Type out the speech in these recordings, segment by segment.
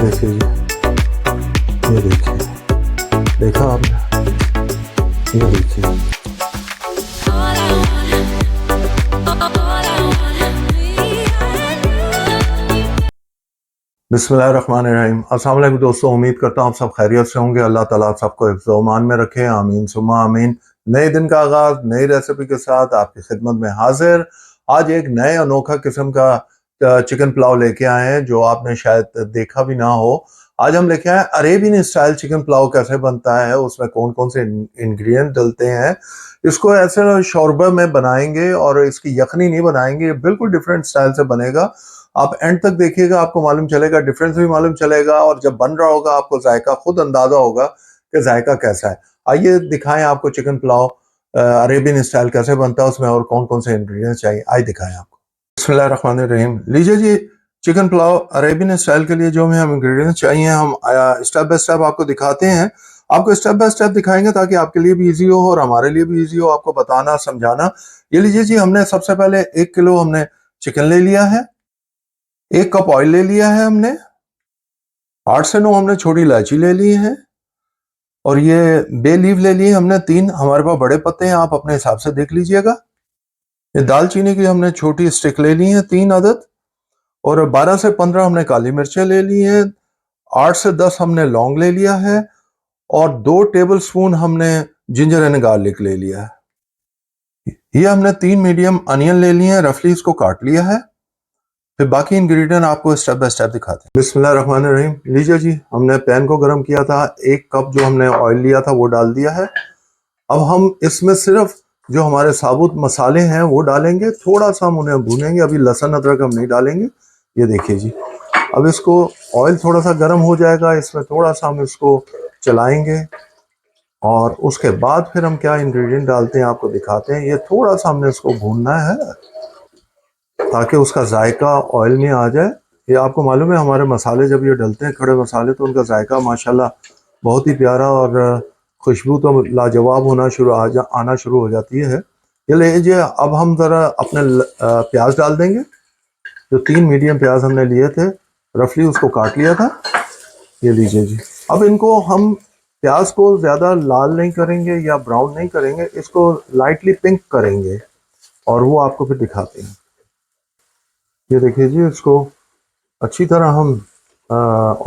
देखिए जी, ये देखिए, देखा आपने? ये देखिए, बिस्मिल्लाहिर्रहमानिर्रहीम। अस्सलाम वालेकुम दोस्तों, उम्मीद करता हूँ आप सब खैरियत से होंगे। अल्लाह ताला आप सबको हिफ्ज़-ओ-अमान में रखे, आमीन सुम्मा आमीन। नए दिन का आगाज नई रेसिपी के साथ आपकी खिदमत में हाजिर। आज एक नए अनोखा किस्म का चिकन पुलाव लेके आए हैं जो आपने शायद देखा भी ना हो। आज हम लेके आए अरेबियन स्टाइल चिकन पुलाव। कैसे बनता है, उसमें कौन कौन से इंग्रेडिएंट डलते हैं, इसको ऐसे शोरबा में बनाएंगे और इसकी यखनी नहीं बनाएंगे। बिल्कुल डिफरेंट स्टाइल से बनेगा। आप एंड तक देखिएगा, आपको मालूम चलेगा, डिफरेंस भी मालूम चलेगा और जब बन रहा होगा आपको जायका खुद अंदाजा होगा कि जायका कैसा है। आइए दिखाएं आपको चिकन पुलाव अरेबियन स्टाइल कैसे बनता है, उसमें और कौन कौन से इंग्रेडिएंट्स चाहिए, आइए दिखाएं आपको। बिस्मिल्लाहिर्रहमानिर्रहीम। लीजिए जी, चिकन पुलाव अरेबियन स्टाइल के लिए जो हमें इंग्रेडिएंट्स चाहिए हम स्टेप बाय स्टेप आपको दिखाते हैं। आपको स्टेप बाय स्टेप दिखाएंगे ताकि आपके लिए भी इजी हो और हमारे लिए भी इजी हो आपको बताना समझाना। ये लीजिए जी, हमने सबसे पहले 1 किलो हमने चिकन ले लिया है। 1 कप ऑयल ले लिया है हमने। 8 से 9 हमने छोटी इलायची ले ली है और ये बे लीफ ले ली है हमने 3। हमारे पास बड़े पत्ते हैं, आप अपने हिसाब से देख लीजिएगा। ये दालचीनी की हमने छोटी स्टिक ले ली है 3 अदद और 12 से 15 हमने काली मिर्चें ले ली हैं। 8 से 10 हमने लौंग ले लिया है और 2 टेबल स्पून हमने जिंजर एंड गार्लिक ले लिया है। ये हमने 3 मीडियम अनियन ले लिए हैं, रफली इसको काट लिया है। फिर बाकी इंग्रेडिएंट आपको स्टेप बाय स्टेप दिखाते हैं। बिस्मिल्लाहिर्रहमानिर्रहीम। लीजिए जी, हमने पैन को गर्म किया था, 1 कप जो हमने ऑयल लिया था वो डाल दिया है। अब हम इसमें सिर्फ जो हमारे साबुत मसाले हैं वो डालेंगे, थोड़ा सा हम उन्हें भूनेंगे। अभी लहसुन अदरक हम नहीं डालेंगे। ये देखिए जी, अब इसको ऑयल थोड़ा सा गर्म हो जाएगा, इसमें थोड़ा सा हम इसको चलाएंगे और उसके बाद फिर हम क्या इंग्रेडिएंट डालते हैं आपको दिखाते हैं। ये थोड़ा सा हमने इसको भूनना है ताकि उसका जायका ऑयल में आ जाए। ये आपको मालूम है, हमारे मसाले जब ये डलते हैं खड़े मसाले तो उनका जायका माशाल्लाह बहुत ही प्यारा और खुशबू तो लाजवाब आना शुरू हो जाती है। ये लीजिए, अब हम ज़रा अपने प्याज डाल देंगे। जो 3 मीडियम प्याज हमने लिए थे, रफली उसको काट लिया था। ये लीजिए जी, अब इनको हम प्याज को ज़्यादा लाल नहीं करेंगे या ब्राउन नहीं करेंगे, इसको लाइटली पिंक करेंगे और वो आपको फिर दिखाते हैं। ये देखिए जी, इसको अच्छी तरह हम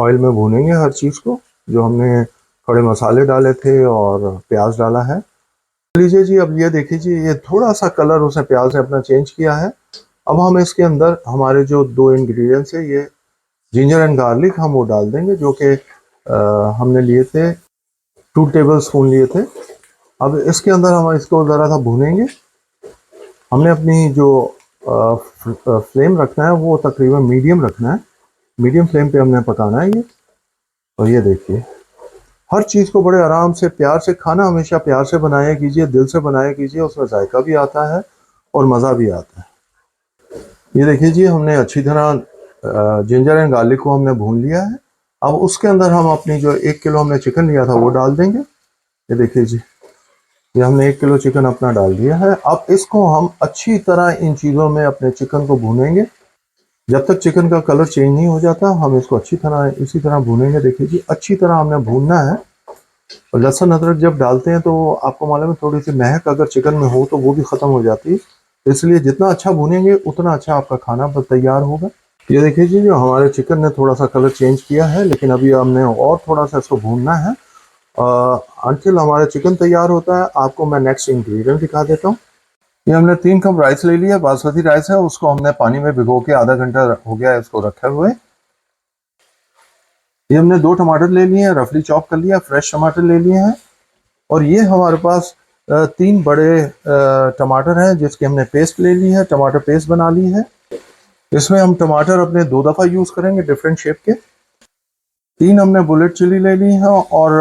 ऑयल में भूनेंगे हर चीज़ को, जो हमने खड़े मसाले डाले थे और प्याज डाला है। लीजिए जी, अब ये देखिए जी, ये थोड़ा सा कलर उसने प्याज ने अपना चेंज किया है। अब हम इसके अंदर हमारे जो 2 इंग्रेडिएंट्स है, ये जिंजर एंड गार्लिक हम वो डाल देंगे, जो कि हमने लिए थे 2 टेबल स्पून लिए थे। अब इसके अंदर हम इसको ज़रा सा भूनेंगे। हमने अपनी जो फ्लेम रखना है वो तकरीबन मीडियम रखना है। मीडियम फ्लेम पे हमने पकाना है ये। और ये देखिए, हर चीज़ को बड़े आराम से प्यार से खाना, हमेशा प्यार से बनाया कीजिए, दिल से बनाया कीजिए, उसमें जायका भी आता है और मज़ा भी आता है। ये देखिए जी, हमने अच्छी तरह जिंजर एंड गार्लिक को हमने भून लिया है। अब उसके अंदर हम अपनी जो 1 किलो हमने चिकन लिया था वो डाल देंगे। ये देखिए जी, ये हमने 1 किलो चिकन अपना डाल दिया है। अब इसको हम अच्छी तरह इन चीज़ों में अपने चिकन को भूनेंगे। जब तक चिकन का कलर चेंज नहीं हो जाता हम इसको अच्छी तरह इसी तरह भूनेंगे। देखिए जी, अच्छी तरह हमने भूनना है। और लहसुन अदरक जब डालते हैं तो आपको मालूम है, थोड़ी सी महक अगर चिकन में हो तो वो भी ख़त्म हो जाती है। इसलिए जितना अच्छा भूनेंगे उतना अच्छा आपका खाना तैयार होगा। ये देखिए जी, जो हमारे चिकन ने थोड़ा सा कलर चेंज किया है, लेकिन अभी हमने और थोड़ा सा इसको भूनना है अंटिल हमारा चिकन तैयार होता है। आपको मैं नेक्स्ट इंग्रेडिएंट दिखा देता हूँ। ये हमने 3 कप राइस ले लिया, बासमती राइस है। उसको हमने पानी में भिगो के आधा घंटा हो गया है इसको रखे हुए। ये हमने 2 टमाटर ले लिए हैं, रफली चॉप कर लिया, फ्रेश टमाटर ले लिए हैं। और ये हमारे पास 3 बड़े टमाटर हैं जिसकी हमने पेस्ट ले ली है, टमाटर पेस्ट बना ली है। इसमें हम टमाटर अपने 2 दफ़ा यूज़ करेंगे डिफरेंट शेप के। 3 हमने बुलेट चिली ले ली है और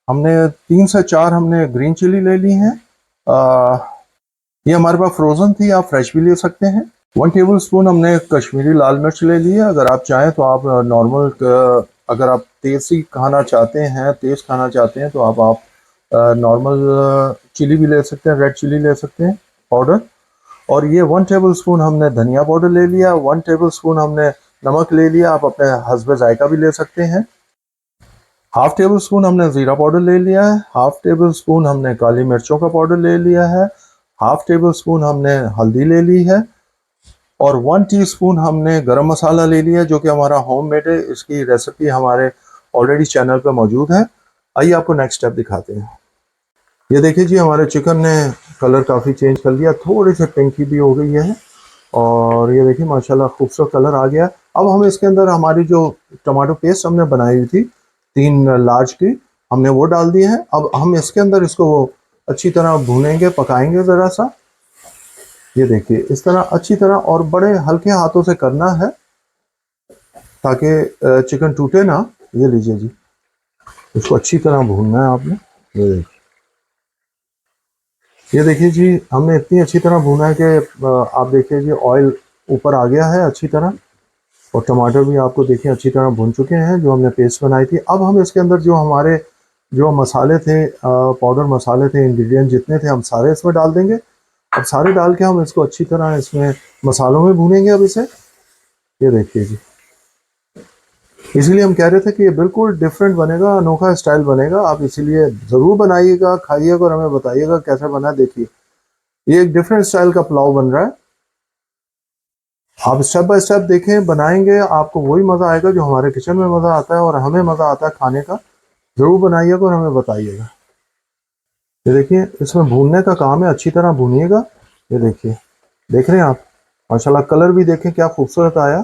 हमने 3 से 4 हमने ग्रीन चिली ले ली हैं। ये हमारे पास फ्रोज़न थी, आप फ्रेश भी ले सकते हैं। 1 टेबल स्पून हमने कश्मीरी लाल मिर्च ले ली है। अगर आप चाहें तो आप नॉर्मल, अगर आप तेज़ खाना चाहते हैं तो आप नॉर्मल चिली भी ले सकते हैं, रेड चिली ले सकते हैं पाउडर। और ये 1 टेबल स्पून हमने धनिया पाउडर ले लिया। 1 टेबल स्पून हमने नमक ले लिया, आप अपने हस्ब जायका भी ले सकते हैं। हाफ टेबल स्पून हमने ज़ीरा पाउडर ले लिया है। हाफ टेबल स्पून हमने काली मिर्चों का पाउडर ले लिया है। हाफ टेबल स्पून हमने हल्दी ले ली है और 1 टीस्पून हमने गरम मसाला ले लिया जो कि हमारा होममेड है। इसकी रेसिपी हमारे ऑलरेडी चैनल पर मौजूद है। आइए आपको नेक्स्ट स्टेप दिखाते हैं। ये देखिए जी, हमारे चिकन ने कलर काफ़ी चेंज कर लिया, थोड़ी सी पिंकी भी हो गई है और ये देखिए माशाल्लाह खूबसूरत कलर आ गया। अब हम इसके अंदर हमारी जो टमाटो पेस्ट हमने बनाई हुई थी 3 लार्ज की, हमने वो डाल दी है। अब हम इसके अंदर इसको अच्छी तरह भूनेंगे, पकाएंगे ज़रा सा। ये देखिए इस तरह अच्छी तरह और बड़े हल्के हाथों से करना है ताकि चिकन टूटे ना। ये लीजिए जी, इसको अच्छी तरह भूनना है आपने। ये देखिए जी, हमने इतनी अच्छी तरह भूना है कि आप देखिए जी ऑयल ऊपर आ गया है अच्छी तरह और टमाटर भी आपको देखिए अच्छी तरह भून चुके हैं जो हमने पेस्ट बनाई थी। अब हम इसके अंदर जो हमारे जो मसाले थे, पाउडर मसाले थे, इंग्रेडिएंट जितने थे हम सारे इसमें डाल देंगे। अब सारे डाल के हम इसको अच्छी तरह इसमें मसालों में भूनेंगे अब इसे। ये देखिए जी, इसीलिए हम कह रहे थे कि ये बिल्कुल डिफरेंट बनेगा, अनोखा स्टाइल बनेगा। आप इसीलिए ज़रूर बनाइएगा, खाइएगा और हमें बताइएगा कैसा बना। देखिए ये एक डिफरेंट स्टाइल का पुलाव बन रहा है। आप स्टेप बाय स्टेप देखें, बनाएंगे, आपको वही मज़ा आएगा जो हमारे किचन में मज़ा आता है और हमें मज़ा आता है खाने का। ज़रूर बनाइएगा और हमें बताइएगा। ये देखिए इसमें भूनने का काम है, अच्छी तरह भूनिएगा। ये देखिए, देख रहे हैं आप, माशाल्लाह कलर भी देखें क्या खूबसूरत आया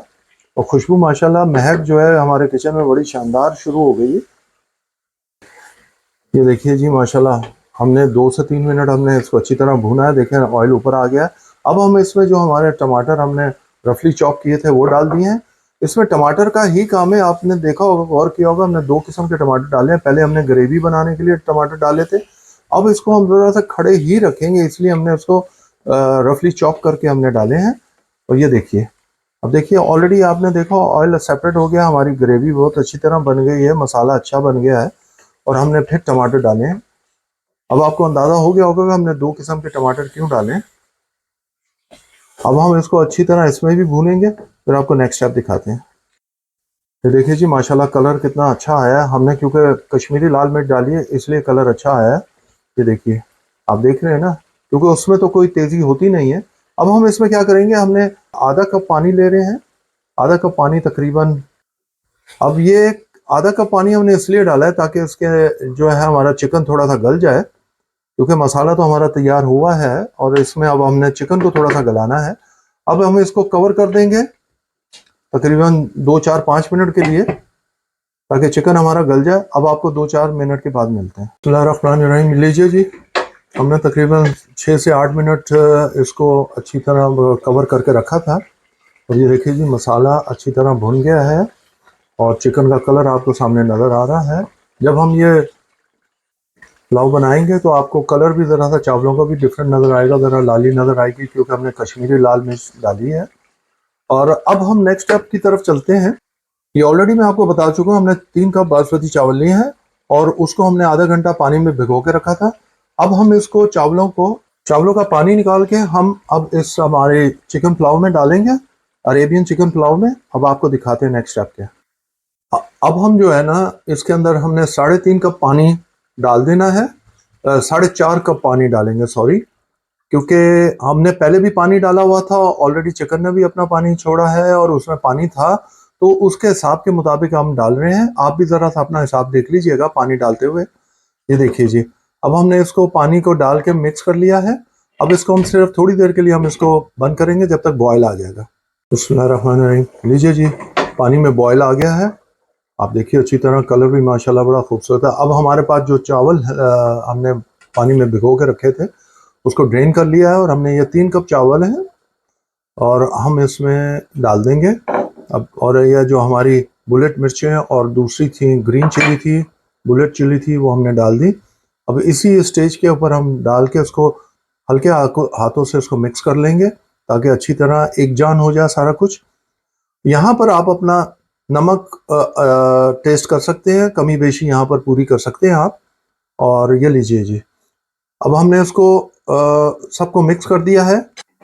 और खुशबू माशाल्लाह, महक जो है हमारे किचन में बड़ी शानदार शुरू हो गई है। ये देखिए जी माशाल्लाह, हमने 2 से 3 मिनट हमने इसको अच्छी तरह भूना है। देखें ऑयल ऊपर आ गया। अब हम इसमें जो हमारे टमाटर हमने रफली चॉप किए थे वो डाल दिए हैं। इसमें टमाटर का ही काम है, आपने देखा होगा, गौर किया होगा, हमने 2 किस्म के टमाटर डाले हैं। पहले हमने ग्रेवी बनाने के लिए टमाटर डाले थे, अब इसको हम ज़रा सा खड़े ही रखेंगे इसलिए हमने उसको रफली चॉप करके हमने डाले हैं। और ये देखिए, अब देखिए ऑलरेडी आपने देखा ऑयल सेपरेट हो गया, हमारी ग्रेवी बहुत अच्छी तरह बन गई है, मसाला अच्छा बन गया है और हमने फिर टमाटर डाले हैं। अब आपको अंदाज़ा हो गया होगा कि हमने 2 किस्म के टमाटर क्यों डाले। अब हम इसको अच्छी तरह इसमें भी भूनेंगे, फिर आपको नेक्स्ट स्टेप दिखाते हैं। ये देखिए जी माशाल्लाह कलर कितना अच्छा आया है, हमने क्योंकि कश्मीरी लाल मिर्च डाली है इसलिए कलर अच्छा आया है। ये देखिए, आप देख रहे हैं ना, क्योंकि उसमें तो कोई तेज़ी होती नहीं है। अब हम इसमें क्या करेंगे, हमने आधा कप पानी ले रहे हैं, आधा कप पानी तकरीबन। अब ये आधा कप पानी हमने इसलिए डाला है ताकि इसके जो है हमारा चिकन थोड़ा सा गल जाए, क्योंकि मसाला तो हमारा तैयार हुआ है और इसमें अब हमने चिकन को थोड़ा सा गलाना है। अब हम इसको कवर कर देंगे तकरीबन 2-4-5 मिनट के लिए ताकि चिकन हमारा गल जाए। अब आपको 2-4 मिनट के बाद मिलते हैं। बिस्मिल्लाहिर्रहमानिर्रहीम, लीजिए जी, हमने तकरीबन 6 से 8 मिनट इसको अच्छी तरह कवर करके रखा था और ये देखिए जी मसाला अच्छी तरह भुन गया है और चिकन का कलर आपको सामने नज़र आ रहा है। जब हम ये पुलाव बनाएंगे तो आपको कलर भी ज़रा सा चावलों का भी डिफरेंट नज़र आएगा, ज़रा लाली नज़र आएगी क्योंकि हमने कश्मीरी लाल मिर्च डाली है। और अब हम नेक्स्ट स्टेप की तरफ चलते हैं। ये ऑलरेडी मैं आपको बता चुका हूँ, हमने 3 कप बासमती चावल लिए हैं और उसको हमने आधा घंटा पानी में भिगो के रखा था। अब हम इसको चावलों का पानी निकाल के हम अब इस हमारे चिकन पुलाव में डालेंगे, अरेबियन चिकन पुलाव में। अब आपको दिखाते हैं नेक्स्ट स्टेप क्या। अब हम जो है ना, इसके अंदर हमने 3.5 कप पानी डाल देना है, 4.5 कप पानी डालेंगे, सॉरी, क्योंकि हमने पहले भी पानी डाला हुआ था, ऑलरेडी चिकन ने भी अपना पानी छोड़ा है और उसमें पानी था, तो उसके हिसाब के मुताबिक हम डाल रहे हैं। आप भी ज़रा सा अपना हिसाब देख लीजिएगा पानी डालते हुए। ये देखिए जी, अब हमने इसको पानी को डाल के मिक्स कर लिया है। अब इसको हम सिर्फ थोड़ी देर के लिए हम इसको बंद करेंगे जब तक बॉयल आ जाएगा। बिस्मिल्लाहिर्रहमानिर्रहीम, लीजिए जी, पानी में बॉयल आ गया है। आप देखिए अच्छी तरह कलर भी माशाल्लाह बड़ा खूबसूरत है। अब हमारे पास जो चावल हमने पानी में भिगो के रखे थे उसको ड्रेन कर लिया है और हमने ये 3 कप चावल हैं और हम इसमें डाल देंगे। अब और यह जो हमारी बुलेट मिर्चें और दूसरी थी ग्रीन चिली थी, बुलेट चिली थी, वो हमने डाल दी। अब इसी स्टेज के ऊपर हम डाल के उसको हल्के हाथों से उसको मिक्स कर लेंगे ताकि अच्छी तरह एक जान हो जाए सारा कुछ। यहाँ पर आप अपना नमक टेस्ट कर सकते हैं, कमी बेशी यहाँ पर पूरी कर सकते हैं आप। और ये लीजिए जी, अब हमने इसको सबको मिक्स कर दिया है।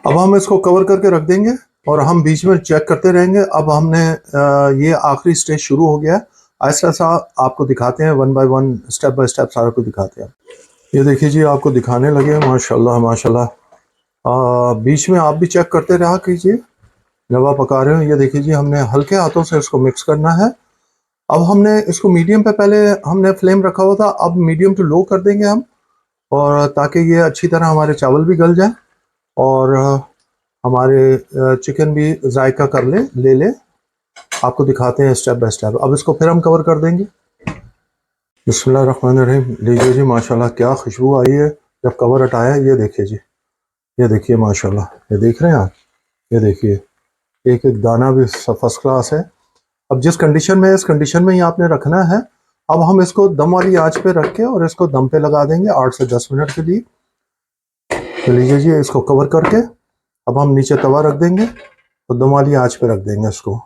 अब हम इसको कवर करके रख देंगे और हम बीच में चेक करते रहेंगे। अब हमने ये आखिरी स्टेज शुरू हो गया है। ऐसा ऐसा आपको दिखाते हैं, one by one, step by step सारा कुछ दिखाते हैं। ये देखिए जी, आपको दिखाने लगे हैं। माशाल्लाह माशाल्लाह। बीच में आप भी चेक करते रहा कीजिए जब आप पका रहे हो। ये देखिए जी, हमने हल्के हाथों से इसको मिक्स करना है। अब हमने इसको मीडियम पे पहले हमने फ्लेम रखा हुआ था, अब मीडियम टू लो कर देंगे हम, और ताकि ये अच्छी तरह हमारे चावल भी गल जाए और हमारे चिकन भी जायका कर ले। आपको दिखाते हैं स्टेप बाय स्टेप। अब इसको फिर हम कवर कर देंगे। बिस्मिल्लाहिर्रहमानिर्रहीम। लीजिए जी, माशाल्लाह क्या खुशबू आई है जब कवर हटाया। ये देखिए जी, ये देखिए माशाल्लाह, ये देख रहे हैं आप, ये देखिए एक एक दाना भी फर्स्ट क्लास है। अब जिस कंडीशन में है इस कंडीशन में ही आपने रखना है। अब हम इसको दम वाली आंच पे रख के और इसको दम पे लगा देंगे 8 से 10 मिनट के लिए। तो लीजिए जी, इसको कवर करके अब हम नीचे तवा रख देंगे और दम वाली आंच पे रख देंगे इसको।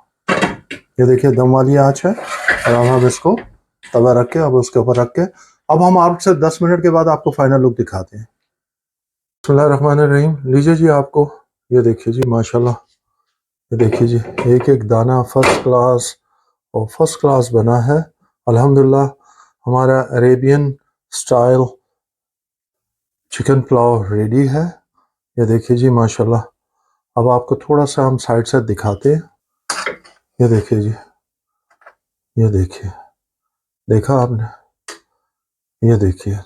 ये देखिए दम वाली आंच है और अब हम इसको तवा रख के अब उसके ऊपर रख के अब हम 8 से 10 मिनट के बाद आपको फाइनल लुक दिखाते हैं। बिस्मिल्लाहिर्रहमानिर्रहीम। लीजिए जी, आपको ये देखिए जी माशाल्लाह, ये देखिए जी एक एक दाना फर्स्ट क्लास और फर्स्ट क्लास बना है अल्हम्दुलिल्लाह। हमारा Arabian style chicken pulao ready है। ये देखिए जी माशाल्लाह। अब आपको थोड़ा सा हम साइड से दिखाते हैं। ये देखिए जी, ये देखिए, देखा आपने, ये देखिए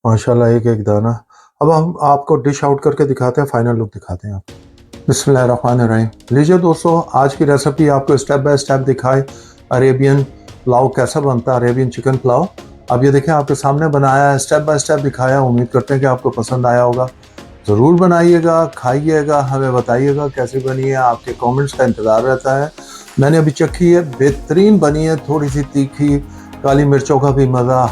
माशाल्लाह एक एक दाना। अब हम आपको डिश आउट करके दिखाते हैं, फाइनल लुक दिखाते हैं आपको। बिस्मिल्लाहिर्रहमानिर्रहीम। लीजिए दोस्तों, आज की रेसिपी आपको स्टेप बाय स्टेप दिखाई अरेबियन पुलाव कैसा बनता है, अरेबियन चिकन पुलाव। अब ये देखें आपके सामने बनाया है, स्टेप बाय स्टेप दिखाया। उम्मीद करते हैं कि आपको पसंद आया होगा। ज़रूर बनाइएगा, खाइएगा, हमें बताइएगा कैसी बनी है। आपके कमेंट्स का इंतज़ार रहता है। मैंने अभी चखी है, बेहतरीन बनी है। थोड़ी सी तीखी, काली मिर्चों का भी मज़ा,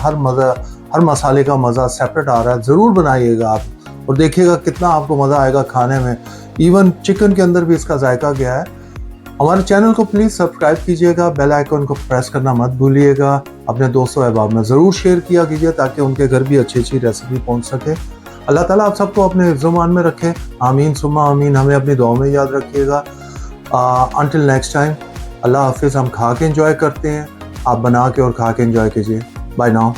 हर मसाले का मज़ा सेपरेट आ रहा है। ज़रूर बनाइएगा आप और देखिएगा कितना आपको मज़ा आएगा खाने में। इवन चिकन के अंदर भी इसका जायका गया है। हमारे चैनल को प्लीज़ सब्सक्राइब कीजिएगा, बेल आइकन को प्रेस करना मत भूलिएगा। अपने दोस्तों अहबाब में ज़रूर शेयर किया कीजिए ताकि उनके घर भी अच्छी अच्छी रेसिपी पहुंच सके। अल्लाह ताला आप सबको अपने हिफ्ज़-ओ-मान में रखे। आमीन सुम्मा आमीन। हमें अपनी दुआ में याद रखिएगा। अंटिल नेक्स्ट टाइम, अल्लाह हाफिज़। हम खा के एंजॉय करते हैं, आप बना के और खा के एंजॉय कीजिए। Bye now.